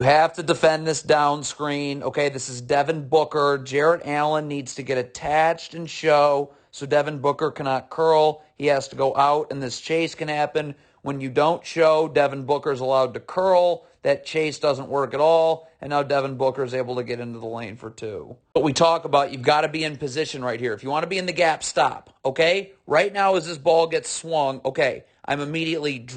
You have to defend this down screen. Okay, this is Devin Booker. Jarrett Allen needs to get attached and show, so Devin Booker cannot curl. He has to go out, and this chase can happen. When you don't show, Devin Booker is allowed to curl. That chase doesn't work at all, and now Devin Booker is able to get into the lane for two. What we talk about, you've got to be in position right here. If you want to be in the gap, stop, okay? Right now as this ball gets swung, okay, I'm immediately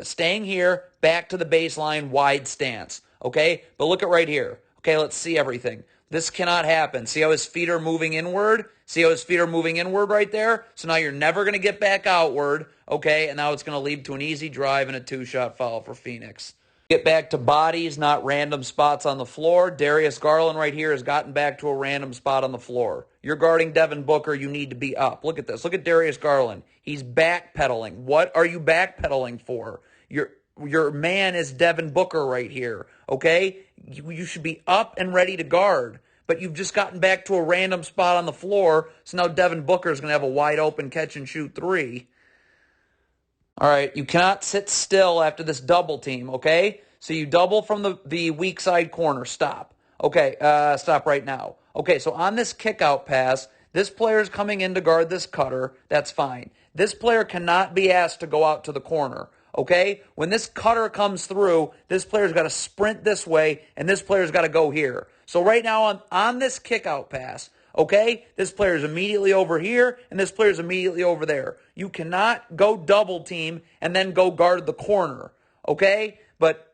staying here, back to the baseline, wide stance. Okay, but look at right here. Okay, let's see everything. This cannot happen. See how his feet are moving inward? See how his feet are moving inward right there? So now you're never going to get back outward. Okay, and now it's going to lead to an easy drive and a two-shot foul for Phoenix. Get back to bodies, not random spots on the floor. Darius Garland right here has gotten back to a random spot on the floor. You're guarding Devin Booker. You need to be up. Look at this. Look at Darius Garland. He's backpedaling. What are you backpedaling for? Your man is Devin Booker right here, okay? You should be up and ready to guard, but you've just gotten back to a random spot on the floor, so now Devin Booker is going to have a wide-open catch-and-shoot three. All right, you cannot sit still after this double team, okay? So you double from the weak side corner. Stop. Okay, stop right now. Okay, so on this kick-out pass, this player is coming in to guard this cutter. That's fine. This player cannot be asked to go out to the corner. Okay? When this cutter comes through, this player's got to sprint this way, and this player's got to go here. So right now on this kick-out pass, okay, this player's immediately over here, and this player's immediately over there. You cannot go double team and then go guard the corner. Okay? But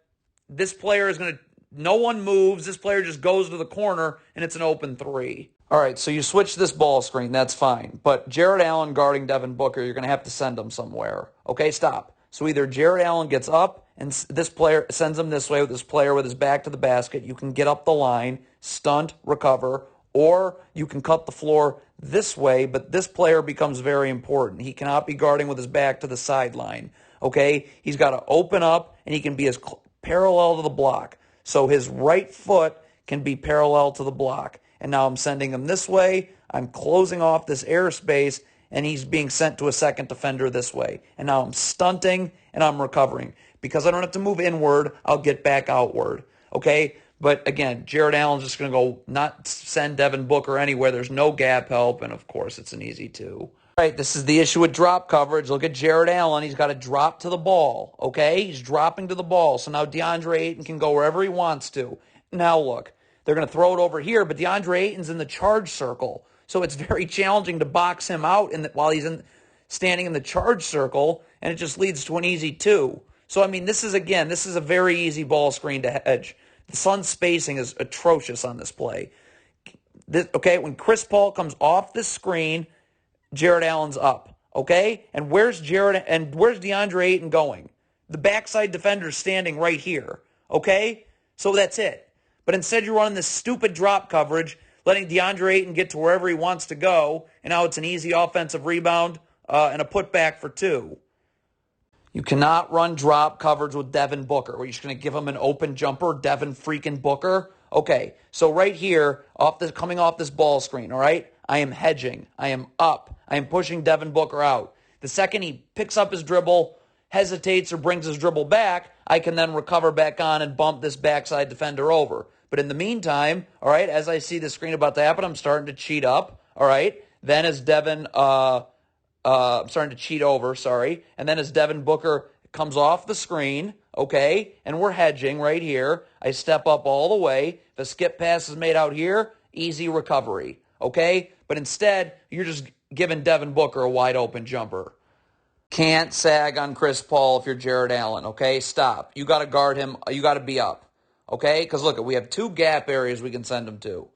this player is going to, no one moves. This player just goes to the corner, and it's an open three. All right, so you switch this ball screen. That's fine. But Jarrett Allen guarding Devin Booker, you're going to have to send him somewhere. Okay, stop. So either Jarrett Allen gets up and this player sends him this way with this player with his back to the basket. You can get up the line, stunt, recover, or you can cut the floor this way, but this player becomes very important. He cannot be guarding with his back to the sideline. Okay? He's got to open up, and he can be as parallel to the block. So his right foot can be parallel to the block. And now I'm sending him this way. I'm closing off this airspace, and he's being sent to a second defender this way. And now I'm stunting, and I'm recovering. Because I don't have to move inward, I'll get back outward. Okay? But again, Jarrett Allen's just going to go not send Devin Booker anywhere. There's no gap help, and of course, it's an easy two. All right, this is the issue with drop coverage. Look at Jarrett Allen. He's got to drop to the ball, okay? He's dropping to the ball. So now DeAndre Ayton can go wherever he wants to. Now look, they're going to throw it over here, but DeAndre Ayton's in the charge circle. So it's very challenging to box him out while he's standing in the charge circle, and it just leads to an easy two. So, I mean, this is a very easy ball screen to hedge. The Suns' spacing is atrocious on this play. Okay, when Chris Paul comes off the screen, Jarrett Allen's up. Okay, and where's DeAndre Ayton going? The backside defender's standing right here. Okay, so that's it. But instead, you're running this stupid drop coverage, letting DeAndre Ayton get to wherever he wants to go, and now it's an easy offensive rebound and a putback for two. You cannot run drop coverage with Devin Booker. Are you just going to give him an open jumper, Devin freaking Booker? Okay, so right here, coming off this ball screen, all right, I am hedging. I am up. I am pushing Devin Booker out. The second he picks up his dribble, hesitates, or brings his dribble back, I can then recover back on and bump this backside defender over. But in the meantime, all right, as I see the screen about to happen, I'm starting to cheat up, all right? Then as I'm starting to cheat over, sorry. And then as Devin Booker comes off the screen, okay, and we're hedging right here, I step up all the way. If a skip pass is made out here, easy recovery, okay? But instead, you're just giving Devin Booker a wide-open jumper. Can't sag on Chris Paul if you're Jarrett Allen, okay? Stop. You got to guard him. You got to be up, okay? Because look, we have two gap areas we can send him to.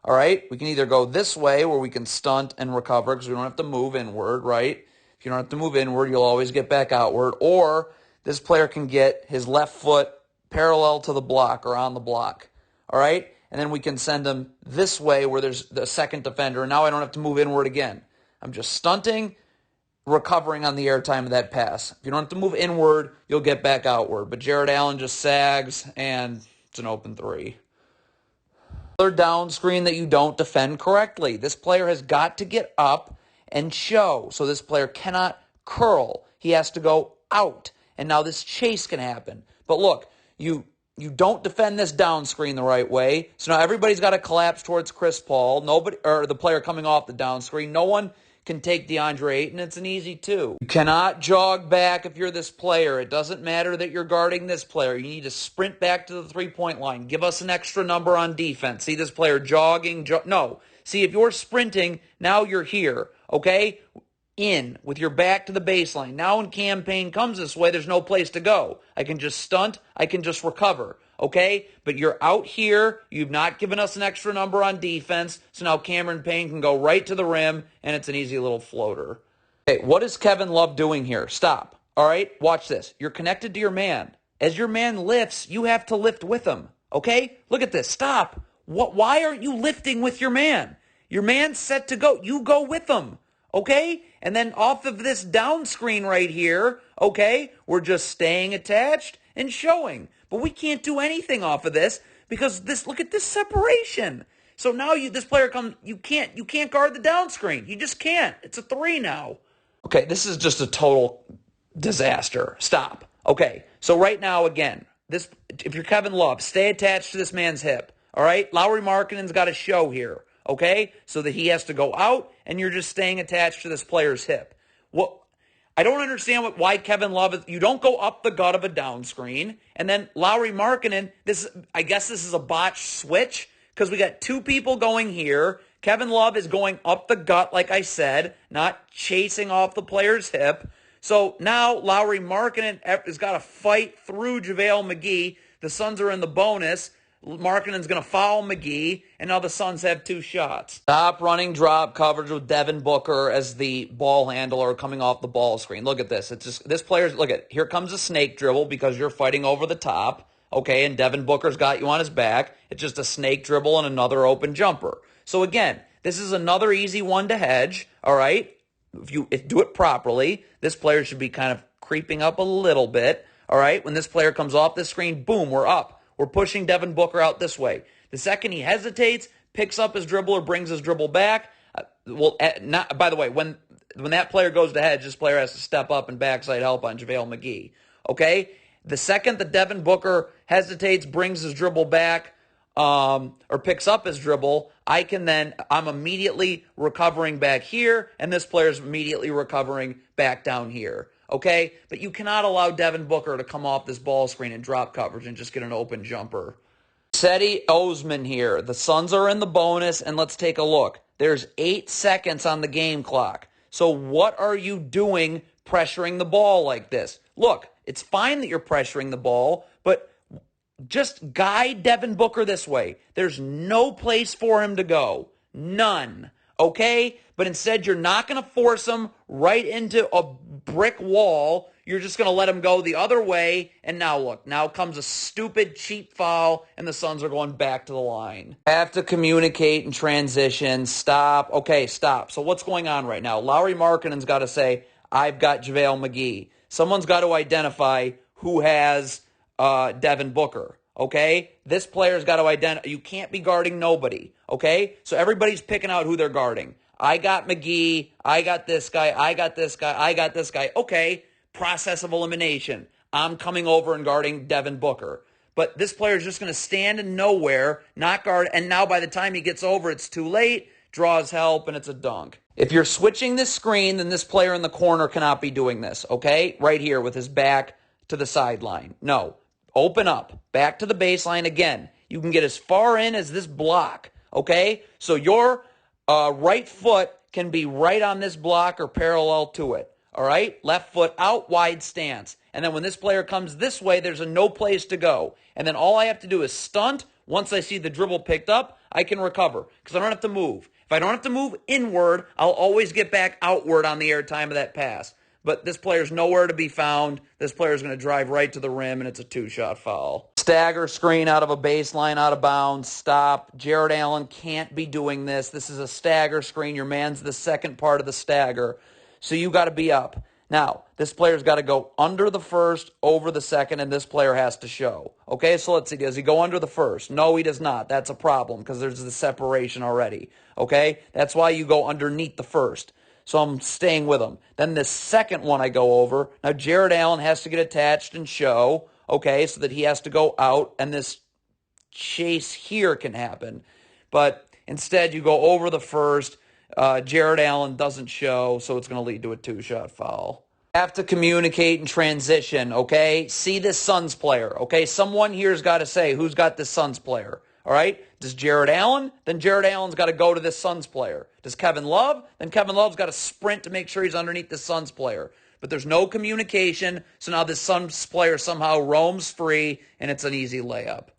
All right, we can either go this way where we can stunt and recover because we don't have to move inward, right? If you don't have to move inward, you'll always get back outward. Or this player can get his left foot parallel to the block or on the block, all right? And then we can send him this way where there's the second defender. And now I don't have to move inward again. I'm just stunting, recovering on the airtime of that pass. If you don't have to move inward, you'll get back outward. But Jarrett Allen just sags, and it's an open three. Down screen that you don't defend correctly. This player has got to get up and show. So this player cannot curl. He has to go out. And now this chase can happen. But look, you You don't defend this down screen the right way. So now everybody's got to collapse towards Chris Paul. Nobody, or the player coming off the down screen. No one can take DeAndre Ayton. It's an easy 2. You cannot jog back if you're this player. It doesn't matter that you're guarding this player. You need to sprint back to the three-point line. Give us an extra number on defense. See this player jogging? No. See, if you're sprinting, now you're here, okay? In with your back to the baseline. Now when campaign comes this way, there's no place to go. I can just stunt. I can just recover. Okay? But you're out here. You've not given us an extra number on defense. So now Cameron Payne can go right to the rim, and it's an easy little floater. Okay, what is Kevin Love doing here? Stop. All right? Watch this. You're connected to your man. As your man lifts, you have to lift with him. Okay? Look at this. Stop. Why aren't you lifting with your man? Your man's set to go. You go with him. Okay? And then off of this down screen right here, okay, we're just staying attached and showing. But we can't do anything off of this because look at this separation. So now this player comes, you can't guard the down screen. You just can't. It's a 3 now. Okay, this is just a total disaster. Stop. Okay, so right now, again, if you're Kevin Love, stay attached to this man's hip. All right? Lauri Markkanen's got a show here. Okay? So that he has to go out, and you're just staying attached to this player's hip. I don't understand why Kevin Love you don't go up the gut of a down screen, and then Lauri Markkanen, I guess this is a botched switch, because we got 2 people going here. Kevin Love is going up the gut, like I said, not chasing off the player's hip. So now Lauri Markkanen has got to fight through JaVale McGee. The Suns are in the bonus. Markkanen's going to foul McGee, and now the Suns have 2 shots. Stop running drop coverage with Devin Booker as the ball handler coming off the ball screen. Look at this. It's just this player's, here comes a snake dribble because you're fighting over the top, okay, and Devin Booker's got you on his back. It's just a snake dribble and another open jumper. So again, this is another easy one to hedge, all right? If you do it properly, this player should be kind of creeping up a little bit, all right? When this player comes off the screen, boom, we're up. We're pushing Devin Booker out this way. The second he hesitates, picks up his dribble or brings his dribble back, by the way, when that player goes to hedge, this player has to step up and backside help on JaVale McGee. Okay? The second that Devin Booker hesitates, brings his dribble back, or picks up his dribble, I'm immediately recovering back here, and this player's immediately recovering back down here. Okay? But you cannot allow Devin Booker to come off this ball screen and drop coverage and just get an open jumper. Cedi Osman here. The Suns are in the bonus, and let's take a look. There's 8 seconds on the game clock. So what are you doing pressuring the ball like this? Look, it's fine that you're pressuring the ball, but just guide Devin Booker this way. There's no place for him to go. None. Okay? But instead, you're not going to force him right into a brick wall. You're just going to let him go the other way. And now look, now comes a stupid, cheap foul, and the Suns are going back to the line. Have to communicate and transition. Stop. Okay, stop. So what's going on right now? Lauri Markkanen's got to say, I've got JaVale McGee. Someone's got to identify who has Devin Booker. Okay? This player's got to identify. You can't be guarding nobody. Okay? So everybody's picking out who they're guarding. I got McGee. I got this guy. I got this guy. I got this guy. Okay. Process of elimination. I'm coming over and guarding Devin Booker. But this player is just going to stand in nowhere, not guard, and now by the time he gets over, it's too late, draws help, and it's a dunk. If you're switching this screen, then this player in the corner cannot be doing this, okay? Right here with his back to the sideline. No. Open up. Back to the baseline again. You can get as far in as this block, okay? So your right foot can be right on this block or parallel to it. All right? Left foot out, wide stance. And then when this player comes this way, there's no place to go. And then all I have to do is stunt. Once I see the dribble picked up, I can recover because I don't have to move. If I don't have to move inward, I'll always get back outward on the airtime of that pass. But this player's nowhere to be found. This player's going to drive right to the rim, and it's a 2-shot foul. Stagger screen out of a baseline, out of bounds. Stop. Jared Allen can't be doing this. This is a stagger screen. Your man's the second part of the stagger. So you got to be up. Now, this player's got to go under the first, over the second, and this player has to show. Okay, so let's see. Does he go under the first? No, he does not. That's a problem because there's the separation already. Okay, that's why you go underneath the first. So I'm staying with him. Then the second one I go over. Now, Jared Allen has to get attached and show. okay, so that he has to go out and this chase here can happen. But instead, you go over the first. Jared Allen doesn't show, so it's going to lead to a two-shot foul. Have to communicate and transition, okay? See this Suns player, okay? Someone here's got to say who's got this Suns player, all right? Does Jared Allen? Then Jared Allen's got to go to this Suns player. Does Kevin Love? Then Kevin Love's got to sprint to make sure he's underneath the Suns player. But there's no communication, so now this Suns player somehow roams free, and it's an easy layup.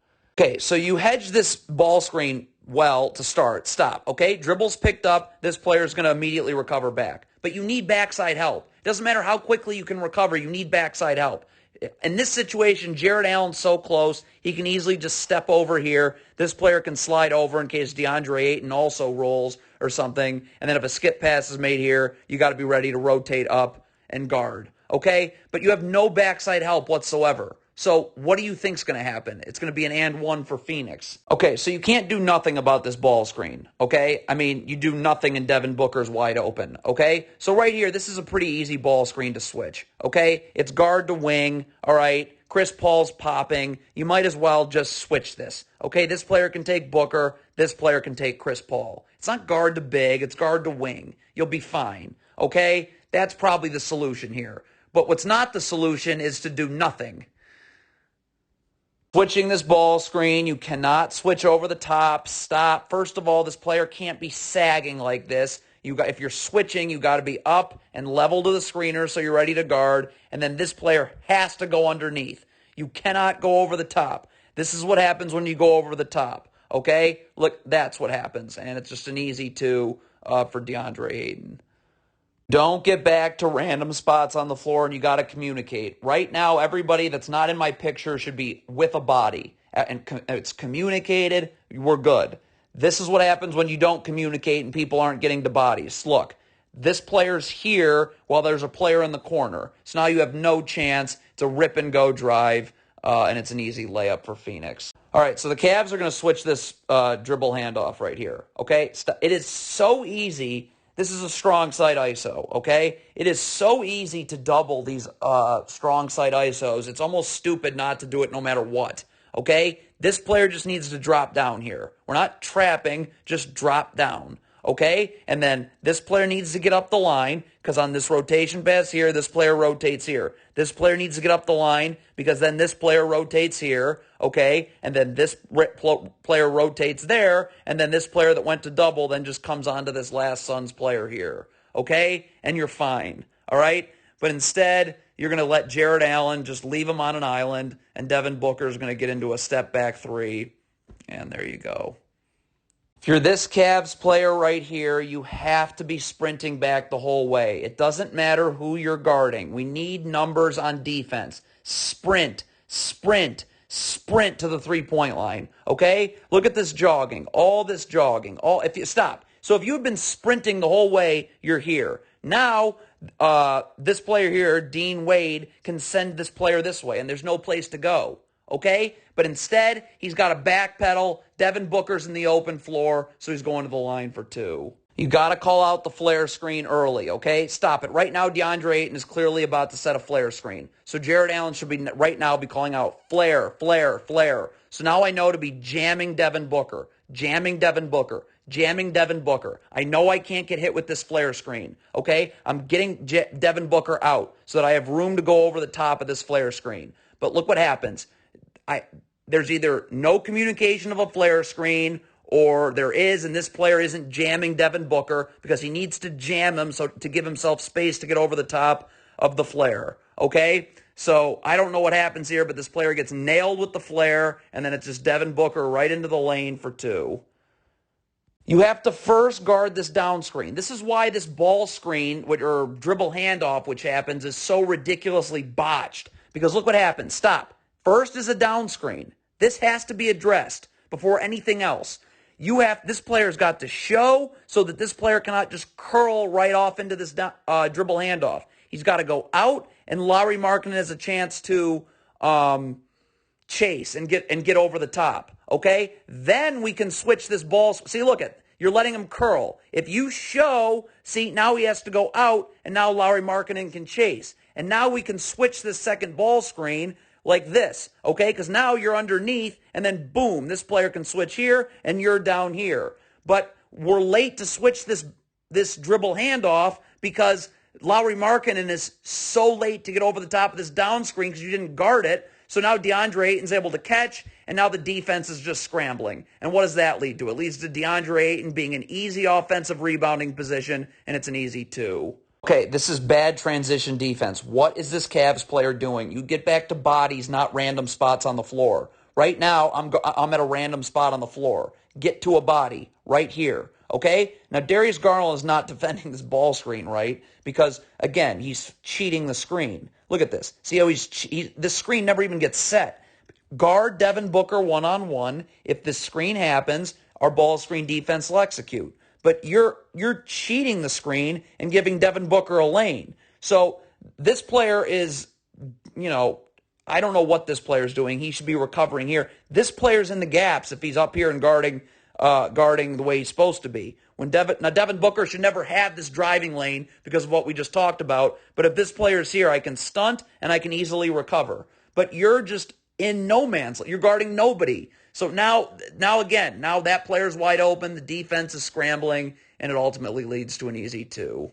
Okay, so you hedge this ball screen well to start. Stop, okay? Dribbles picked up. This player's going to immediately recover back. But you need backside help. It doesn't matter how quickly you can recover. You need backside help. In this situation, Jared Allen's so close, he can easily just step over here. This player can slide over in case DeAndre Ayton also rolls or something. And then if a skip pass is made here, you got to be ready to rotate up and guard, okay? But you have no backside help whatsoever. So what do you think's going to happen? It's going to be an and one for Phoenix. Okay, so you can't do nothing about this ball screen, okay? I mean, you do nothing and Devin Booker's wide open, okay? So right here, this is a pretty easy ball screen to switch, okay? It's guard to wing, all right? Chris Paul's popping. You might as well just switch this, okay? This player can take Booker. This player can take Chris Paul. It's not guard to big. It's guard to wing. You'll be fine, okay? That's probably the solution here. But what's not the solution is to do nothing. Switching this ball screen, you cannot switch over the top. Stop. First of all, this player can't be sagging like this. If you're switching, you got to be up and level to the screener so you're ready to guard. And then this player has to go underneath. You cannot go over the top. This is what happens when you go over the top. Okay? Look, that's what happens. And it's just an easy two for DeAndre Ayton. Don't get back to random spots on the floor, and you got to communicate. Right now, everybody that's not in my picture should be with a body. And it's communicated. We're good. This is what happens when you don't communicate and people aren't getting to bodies. Look, this player's here while there's a player in the corner. So now you have no chance. It's a rip-and-go drive, and it's an easy layup for Phoenix. All right, so the Cavs are going to switch this dribble handoff right here. Okay? It is so easy. This is a strong side ISO, okay? It is so easy to double these strong side ISOs. It's almost stupid not to do it no matter what, okay? This player just needs to drop down here. We're not trapping, just drop down, okay? And then this player needs to get up the line because on this rotation pass here, this player rotates here. This player needs to get up the line because then this player rotates here, okay? And then this player rotates there, and then this player that went to double then just comes onto this last Suns player here, okay? And you're fine, all right? But instead, you're going to let Jared Allen just leave him on an island, and Devin Booker is going to get into a step-back three, and there you go. If you're this Cavs player right here, you have to be sprinting back the whole way. It doesn't matter who you're guarding. We need numbers on defense. Sprint, sprint, sprint to the three-point line, okay? Look at this jogging, all this jogging. Stop. So if you've been sprinting the whole way, you're here. Now, this player here, Dean Wade, can send this player this way, and there's no place to go, okay? But instead, he's got a backpedal. Devin Booker's in the open floor, so he's going to the line for two. You got to call out the flare screen early, okay? Stop it. Right now, DeAndre Ayton is clearly about to set a flare screen. So Jared Allen should be right now be calling out flare, flare, flare. So now I know to be jamming Devin Booker, jamming Devin Booker, jamming Devin Booker. I know I can't get hit with this flare screen, okay? I'm getting Devin Booker out so that I have room to go over the top of this flare screen. But look what happens. There's either no communication of a flare screen or there is, and this player isn't jamming Devin Booker because he needs to jam him to give himself space to get over the top of the flare, okay? So I don't know what happens here, but this player gets nailed with the flare, and then it's just Devin Booker right into the lane for two. You have to first guard this down screen. This is why this ball screen or dribble handoff, which happens, is so ridiculously botched. Because look what happens. Stop. First is a down screen. This has to be addressed before anything else. This player's got to show so that this player cannot just curl right off into this dribble handoff. He's got to go out, and Lauri Markkanen has a chance to chase and get over the top. Okay? Then we can switch this ball. See, look at you're letting him curl. If you show, see, now he has to go out, and now Lauri Markkanen can chase. And now we can switch this second ball screen. like this, okay? Because now you're underneath, and then boom, this player can switch here, and you're down here. But we're late to switch this dribble handoff because Lauri Markkanen is so late to get over the top of this down screen because you didn't guard it. So now DeAndre Ayton's able to catch, and now the defense is just scrambling. And what does that lead to? It leads to DeAndre Ayton being an easy offensive rebounding position, and it's an easy 2. Okay, this is bad transition defense. What is this Cavs player doing? You get back to bodies, not random spots on the floor. Right now, I'm at a random spot on the floor. Get to a body right here. Okay? Now, Darius Garland is not defending this ball screen, right? Because, again, he's cheating the screen. Look at this. See how this screen never even gets set. Guard Devin Booker one-on-one. If this screen happens, our ball screen defense will execute. But you're cheating the screen and giving Devin Booker a lane. So this player is, I don't know what this player's doing. He should be recovering here. This player's in the gaps if he's up here and guarding the way he's supposed to be. Devin Booker should never have this driving lane because of what we just talked about. But if this player's here, I can stunt and I can easily recover. But you're just in no man's land. You're guarding nobody. So now that player's wide open, the defense is scrambling, and it ultimately leads to an easy 2.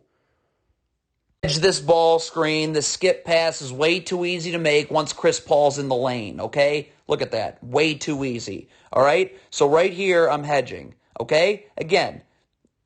This ball screen, the skip pass is way too easy to make once Chris Paul's in the lane, okay? Look at that. Way too easy, all right? So right here, I'm hedging, okay? Again,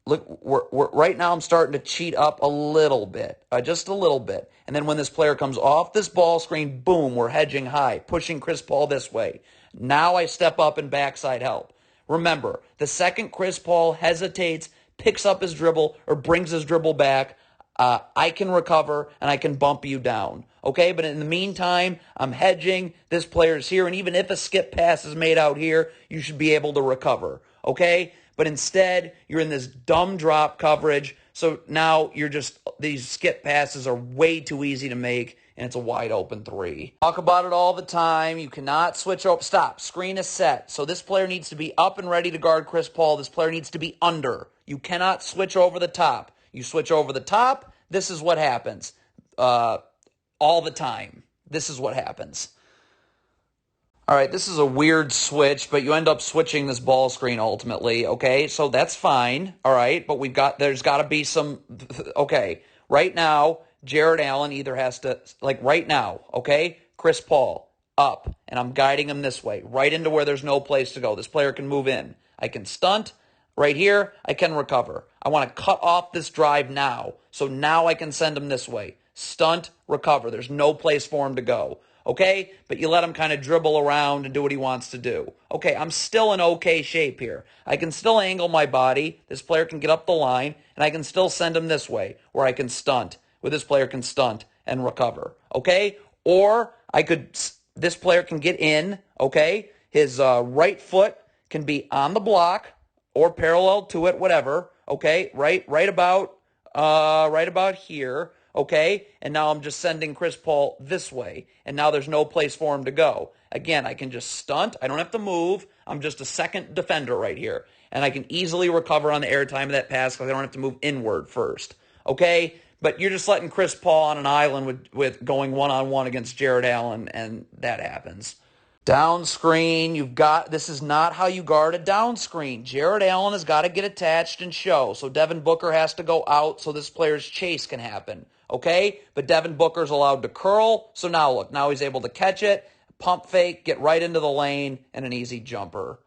look, right now I'm starting to cheat up a little bit, just a little bit. And then when this player comes off this ball screen, boom, we're hedging high, pushing Chris Paul this way. Now I step up and backside help. Remember, the second Chris Paul hesitates, picks up his dribble, or brings his dribble back, I can recover and I can bump you down. Okay, but in the meantime, I'm hedging. This player's here, and even if a skip pass is made out here, you should be able to recover. Okay? But instead, you're in this dumb drop coverage. So now these skip passes are way too easy to make, and it's a wide open 3. Talk about it all the time. You cannot switch over. Stop. Screen is set. So this player needs to be up and ready to guard Chris Paul. This player needs to be under. You cannot switch over the top. You switch over the top, this is what happens. All the time. This is what happens. All right, this is a weird switch, but you end up switching this ball screen ultimately, okay? So that's fine, all right? But there's got to be some, okay. Right now, Jared Allen either has to, right now, okay? Chris Paul, up, and I'm guiding him this way, right into where there's no place to go. This player can move in. I can stunt. Right here, I can recover. I want to cut off this drive now, so now I can send him this way. Stunt, recover. There's no place for him to go. Okay? But you let him kind of dribble around and do what he wants to do. Okay, I'm still in okay shape here. I can still angle my body. This player can get up the line, and I can still send him this way, where I can stunt, where this player can stunt and recover. Okay? Or this player can get in, okay? His right foot can be on the block or parallel to it, whatever, okay? Right about here. Okay, and now I'm just sending Chris Paul this way, and now there's no place for him to go. Again, I can just stunt. I don't have to move. I'm just a second defender right here, and I can easily recover on the airtime of that pass because I don't have to move inward first. Okay, but you're just letting Chris Paul on an island with going one-on-one against Jared Allen, and that happens. Down screen, this is not how you guard a down screen. Jared Allen has got to get attached and show, so Devin Booker has to go out so this player's chase can happen. Okay? But Devin Booker's allowed to curl, so now he's able to catch it, pump fake, get right into the lane, and an easy jumper.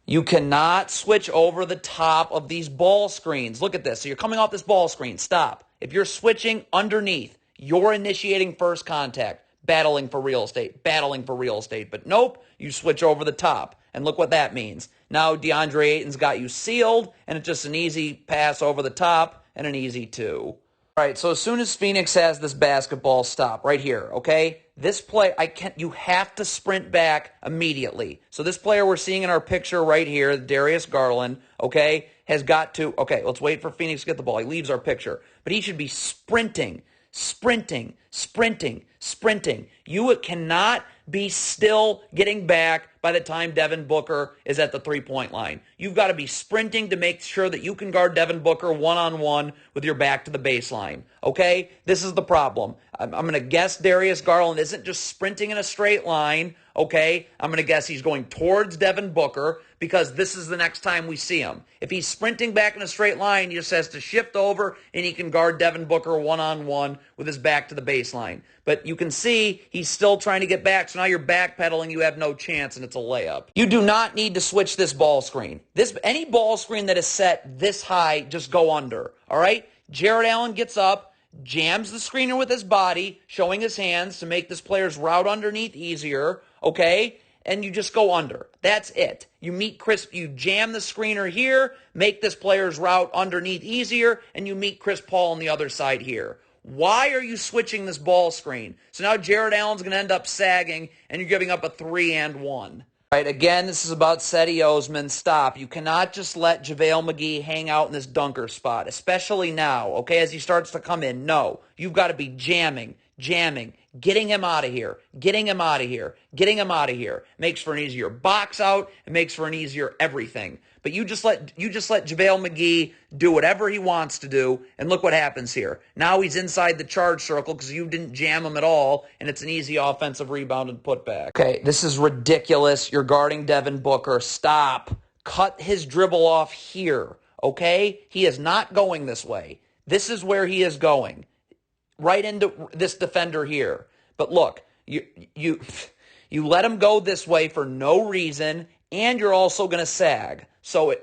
You cannot switch over the top of these ball screens. Look at this. So you're coming off this ball screen. Stop. If you're switching underneath, you're initiating first contact, battling for real estate. But nope, you switch over the top. And look what that means. Now DeAndre Ayton's got you sealed, and it's just an easy pass over the top and an easy 2. All right, so as soon as Phoenix has this basketball, stop right here, okay? This play, you have to sprint back immediately. So this player we're seeing in our picture right here, Darius Garland, okay, has got to, okay, let's wait for Phoenix to get the ball. He leaves our picture. But he should be sprinting. You cannot be still getting back by the time Devin Booker is at the three-point line. You've got to be sprinting to make sure that you can guard Devin Booker one-on-one with your back to the baseline. Okay? This is the problem. I'm going to guess Darius Garland isn't just sprinting in a straight line. Okay? I'm going to guess he's going towards Devin Booker because this is the next time we see him. If he's sprinting back in a straight line, he just has to shift over and he can guard Devin Booker one-on-one with his back to the baseline. But you can see he's still trying to get back, so now you're backpedaling, you have no chance, and it's a layup. You do not need to switch this ball screen. Any ball screen that is set this high, just go under, all right? Jared Allen gets up, jams the screener with his body, showing his hands to make this player's route underneath easier, okay? And you just go under. That's it. You jam the screener here, make this player's route underneath easier, and you meet Chris Paul on the other side here. Why are you switching this ball screen? So now Jared Allen's going to end up sagging, and you're giving up a 3-and-1. All right, again, this is about Cedi Osman. Stop. You cannot just let JaVale McGee hang out in this dunker spot, especially now, okay, as he starts to come in. No, you've got to be jamming, getting him out of here, getting him out of here. Makes for an easier box out. It makes for an easier everything. But you just let JaVale McGee do whatever he wants to do, and look what happens here. Now he's inside the charge circle because you didn't jam him at all, and it's an easy offensive rebound and putback. Okay, this is ridiculous. You're guarding Devin Booker. Stop. Cut his dribble off here, okay? He is not going this way. This is where he is going. Right into this defender here. But look, you let him go this way for no reason, and you're also going to sag. So,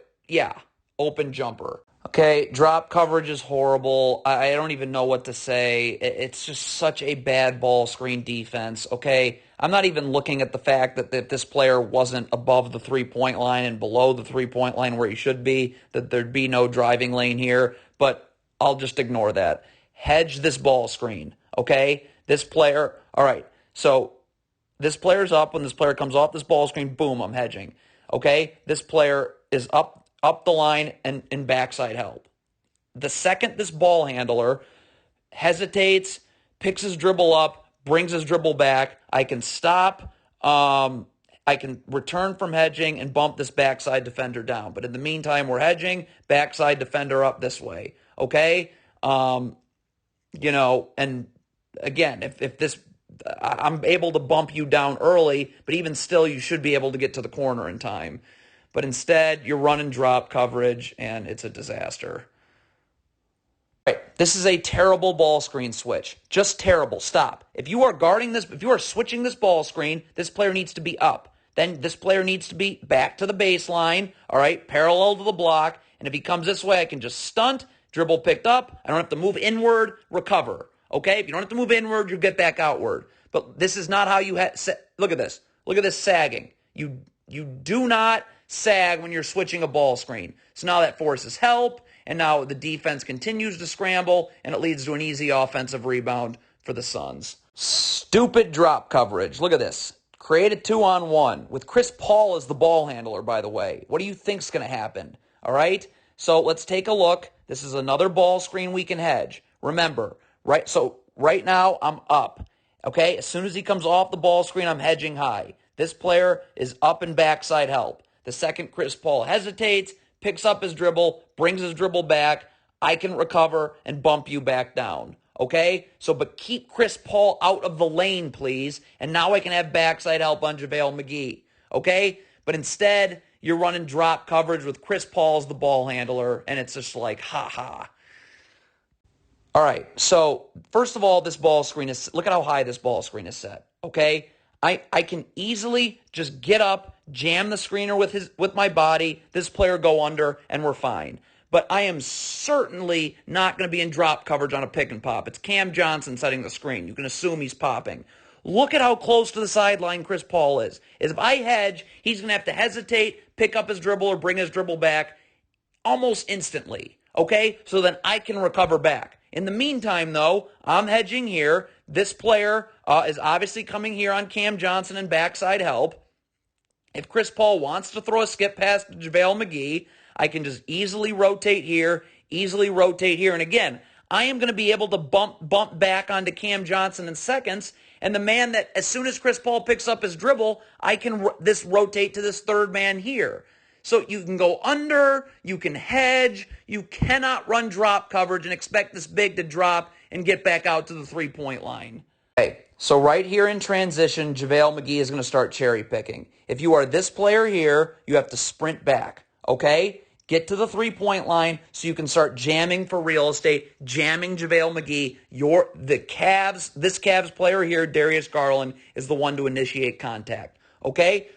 open jumper. Okay, drop coverage is horrible. I don't even know what to say. It's just such a bad ball screen defense, okay? I'm not even looking at the fact that this player wasn't above the three-point line and below the three-point line where he should be, that there'd be no driving lane here, but I'll just ignore that. Hedge this ball screen, okay? This player, all right, so this player's up. When this player comes off this ball screen, boom, I'm hedging, okay? This player is up the line and in backside help. The second this ball handler hesitates, picks his dribble up, brings his dribble back, I can stop, I can return from hedging and bump this backside defender down. But in the meantime, we're hedging, backside defender up this way, okay? And again, if this, I'm able to bump you down early, but even still, you should be able to get to the corner in time. But instead, you're running drop coverage, and it's a disaster. All right, this is a terrible ball screen switch. Just terrible. Stop. If you are guarding this, if you are switching this ball screen, this player needs to be up. Then this player needs to be back to the baseline, all right, parallel to the block. And if he comes this way, I can just stunt, dribble picked up. I don't have to move inward, recover. Okay? If you don't have to move inward, you get back outward. But this is not how you look at this. Look at this sagging. You do not sag when you're switching a ball screen. So now that forces help, and now the defense continues to scramble, and it leads to an easy offensive rebound for the Suns. Stupid drop coverage. Look at this. Create a 2-on-1 with Chris Paul as the ball handler, by the way. What do you think's going to happen? All right? So let's take a look. This is another ball screen we can hedge. Remember, right now I'm up. Okay? As soon as he comes off the ball screen, I'm hedging high. This player is up and backside help. The second Chris Paul hesitates, picks up his dribble, brings his dribble back, I can recover and bump you back down. Okay? But keep Chris Paul out of the lane, please. And now I can have backside help on JaVale McGee. Okay? But instead, you're running drop coverage with Chris Paul as the ball handler, and it's just like, ha-ha. All right, so first of all, this ball screen is, look at how high this ball screen is set, okay? I can easily just get up, jam the screener with my body, this player go under, and we're fine. But I am certainly not going to be in drop coverage on a pick and pop. It's Cam Johnson setting the screen. You can assume he's popping. Look at how close to the sideline Chris Paul is. If I hedge, he's going to have to hesitate, pick up his dribble, or bring his dribble back almost instantly, okay? So then I can recover back. In the meantime, though, I'm hedging here. This player is obviously coming here on Cam Johnson and backside help. If Chris Paul wants to throw a skip pass to JaVale McGee, I can just easily rotate here. And again, I am going to be able to bump back onto Cam Johnson in seconds, And the man that, as soon as Chris Paul picks up his dribble, I can rotate to this third man here. So you can go under, you can hedge, you cannot run drop coverage and expect this big to drop and get back out to the three-point line. Okay, so right here in transition, JaVale McGee is going to start cherry picking. If you are this player here, you have to sprint back, okay? Get to the three-point line so you can start jamming for real estate, jamming JaVale McGee. This Cavs player here, Darius Garland, is the one to initiate contact, okay?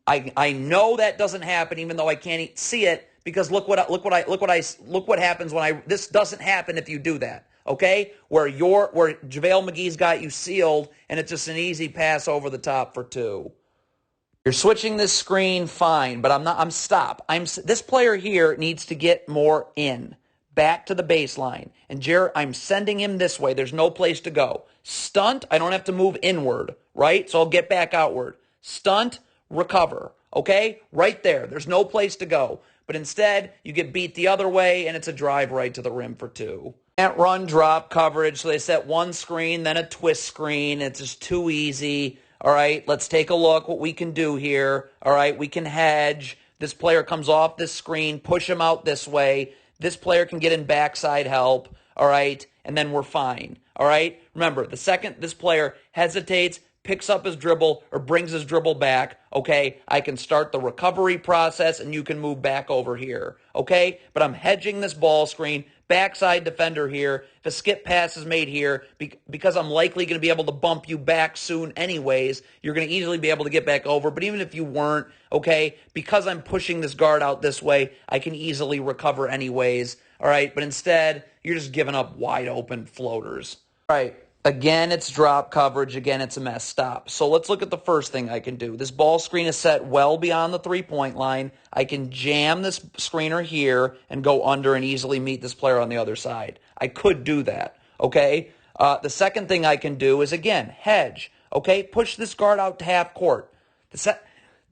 I know that doesn't happen, even though I can't see it, because look what happens when this doesn't happen if you do that. Okay, where JaVale McGee's got you sealed, and it's just an easy pass over the top for two. You're switching this screen, fine, but stop. This player here needs to get more in, back to the baseline. And Jarrett, I'm sending him this way. There's no place to go. Stunt, I don't have to move inward, right? So I'll get back outward. Stunt, recover, okay? Right there. There's no place to go. But instead, you get beat the other way, and it's a drive right to the rim for two. Can't run drop coverage, so they set one screen, then a twist screen. It's just too easy. All right, let's take a look what we can do here. All right, we can hedge. This player comes off this screen, push him out this way. This player can get in backside help, all right, and then we're fine. All right, remember, the second this player hesitates, picks up his dribble, or brings his dribble back, okay, I can start the recovery process, and you can move back over here, okay? But I'm hedging this ball screen, backside defender here. If a skip pass is made here, because I'm likely going to be able to bump you back soon anyways, you're going to easily be able to get back over. But even if you weren't, okay, because I'm pushing this guard out this way, I can easily recover anyways, all right? But instead, you're just giving up wide open floaters. All right. Again, it's drop coverage. Again, it's a mess. Stop. So let's look at the first thing I can do. This ball screen is set well beyond the three-point line. I can jam this screener here and go under and easily meet this player on the other side. I could do that, okay? The second thing I can do is, again, hedge, okay? Push this guard out to half court.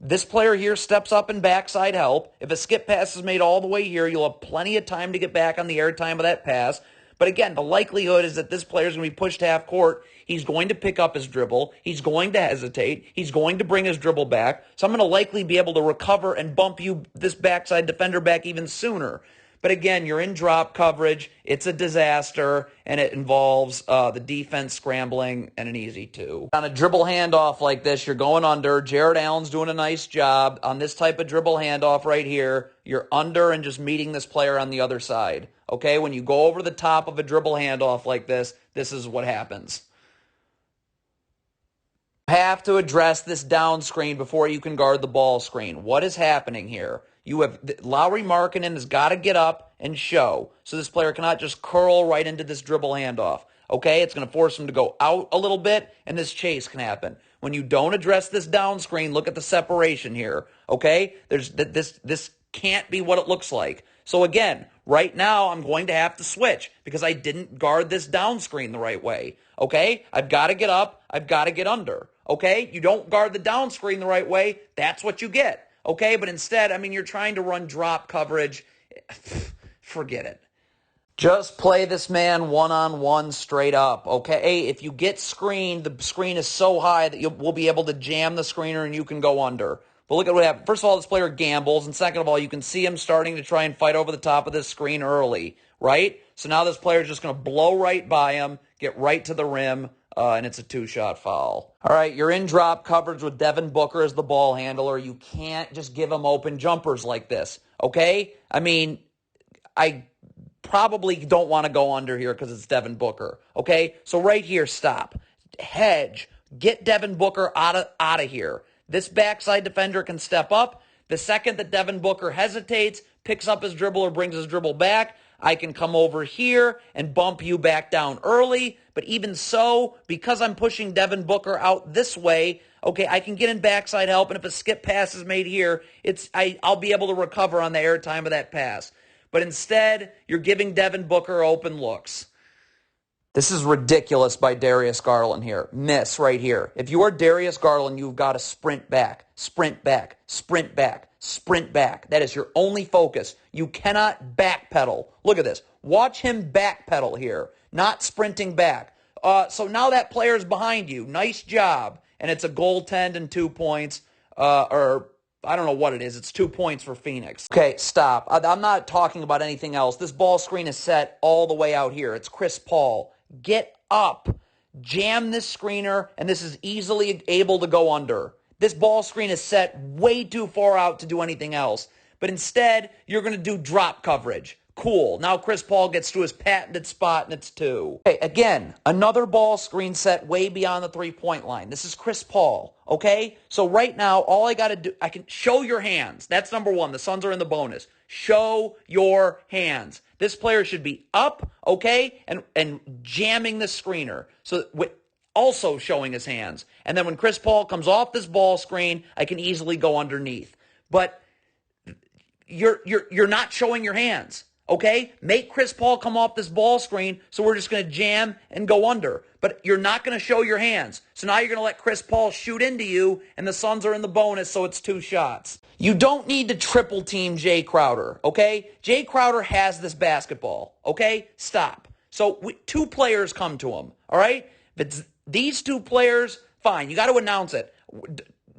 This player here steps up and backside help. If a skip pass is made all the way here, you'll have plenty of time to get back on the air time of that pass. But again, the likelihood is that this player is going to be pushed half court. He's going to pick up his dribble. He's going to hesitate. He's going to bring his dribble back. So I'm going to likely be able to recover and bump this backside defender back even sooner. But again, you're in drop coverage. It's a disaster, and it involves the defense scrambling and an easy two. On a dribble handoff like this, you're going under. Jarrett Allen's doing a nice job. On this type of dribble handoff right here, you're under and just meeting this player on the other side. Okay, when you go over the top of a dribble handoff like this, this is what happens. You have to address this down screen before you can guard the ball screen. What is happening here? You have Lauri Markkanen has got to get up and show, so this player cannot just curl right into this dribble handoff. Okay, it's going to force him to go out a little bit, and this chase can happen. When you don't address this down screen, look at the separation here. Okay, this can't be what it looks like. So again, right now I'm going to have to switch because I didn't guard this down screen the right way. Okay, I've got to get up, I've got to get under. Okay, you don't guard the down screen the right way, that's what you get. Okay, but instead, I mean, you're trying to run drop coverage. Forget it. Just play this man one-on-one straight up, okay? If you get screened, the screen is so high that we'll be able to jam the screener and you can go under. But look at what happened. First of all, this player gambles, and second of all, you can see him starting to try and fight over the top of this screen early, right? So now this player is just going to blow right by him, get right to the rim, and it's a two-shot foul. All right, you're in drop coverage with Devin Booker as the ball handler. You can't just give him open jumpers like this, okay? I mean, I probably don't want to go under here because it's Devin Booker, okay? So right here, stop. Hedge. Get Devin Booker out of here. This backside defender can step up. The second that Devin Booker hesitates, picks up his dribble or brings his dribble back, I can come over here and bump you back down early. But even so, because I'm pushing Devin Booker out this way, okay, I can get in backside help, and if a skip pass is made here, I'll be able to recover on the air time of that pass. But instead, you're giving Devin Booker open looks. This is ridiculous by Darius Garland here. Miss right here. If you are Darius Garland, you've got to sprint back, sprint back, sprint back, sprint back. That is your only focus. You cannot backpedal. Look at this. Watch him backpedal here, not sprinting back. So now that player's behind you. Nice job. And it's a goaltend and 2 points. Or I don't know what it is. It's 2 points for Phoenix. Okay, stop. I'm not talking about anything else. This ball screen is set all the way out here. It's Chris Paul. Get up. Jam this screener, and this is easily able to go under. This ball screen is set way too far out to do anything else. But instead, you're going to do drop coverage. Cool. Now Chris Paul gets to his patented spot, and it's 2. Okay, again, another ball screen set way beyond the three-point line. This is Chris Paul, okay? So right now, all I got to do, I can show your hands. That's number 1. The Suns are in the bonus. Show your hands. This player should be up, okay, and jamming the screener. So also showing his hands. And then when Chris Paul comes off this ball screen, I can easily go underneath. But you're not showing your hands. Okay? Make Chris Paul come off this ball screen, so we're just going to jam and go under. But you're not going to show your hands. So now you're going to let Chris Paul shoot into you, and the Suns are in the bonus, so it's 2 shots. You don't need to triple team Jay Crowder, okay? Jay Crowder has this basketball, okay? Stop. So 2 players come to him, all right? If it's these 2 players, fine. You got to announce it.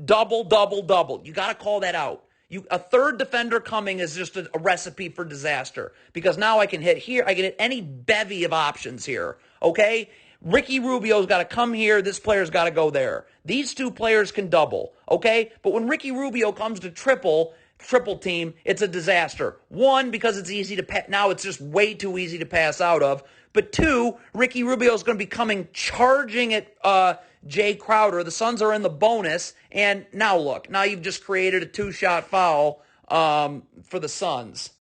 Double, double, double. You got to call that out. A third defender coming is just a recipe for disaster, because now I can hit here. I can hit any bevy of options here, okay? Ricky Rubio's got to come here. This player's got to go there. These 2 players can double, okay? But when Ricky Rubio comes to triple team, it's a disaster. 1, because it's easy to now it's just way too easy to pass out of. But 2, Ricky Rubio's going to be coming charging at Jay Crowder. The Suns are in the bonus, and now look. Now you've just created a 2-shot foul for the Suns.